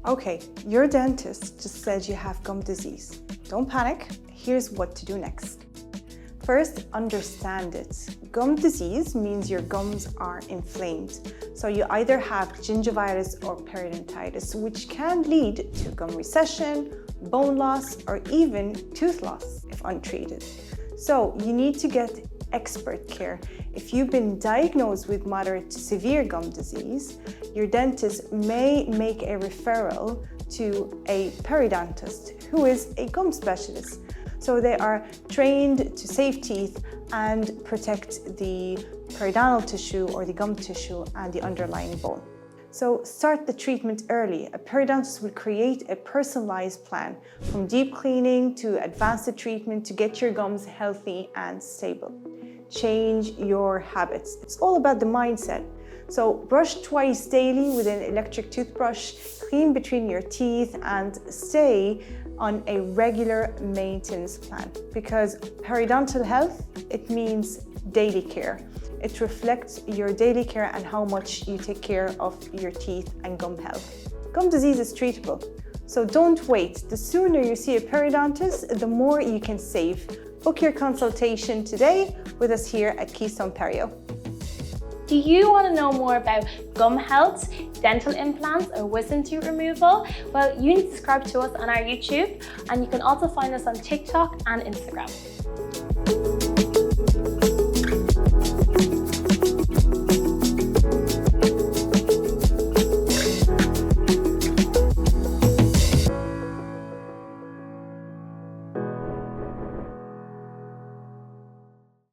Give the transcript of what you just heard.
Okay, your dentist just said you have gum disease. Don't panic. Here's what to do next. First, understand it. Gum disease means your gums are inflamed. So you either have gingivitis or periodontitis, which can lead to gum recession, bone loss, or even tooth loss if untreated. So you need to get expert care. If you've been diagnosed with moderate to severe gum disease, your dentist may make a referral to a periodontist who is a gum specialist. So they are trained to save teeth and protect the periodontal tissue or the gum tissue and the underlying bone. So start the treatment early. A periodontist will create a personalized plan from deep cleaning to advanced treatment to get your gums healthy and stable. Change your habits. It's all about the mindset. So brush twice daily with an electric toothbrush, clean between your teeth, and stay on a regular maintenance plan, because periodontal health, it means daily care. It reflects your daily care and how much you take care of your teeth and gum health. Gum disease is treatable, so don't wait. The sooner you see a periodontist, the more you can save. Book your consultation today with us here at Keystone Perio. Do you want to know more about gum health, dental implants, or wisdom tooth removal? Well, you need to subscribe to us on our YouTube, and you can also find us on TikTok and Instagram.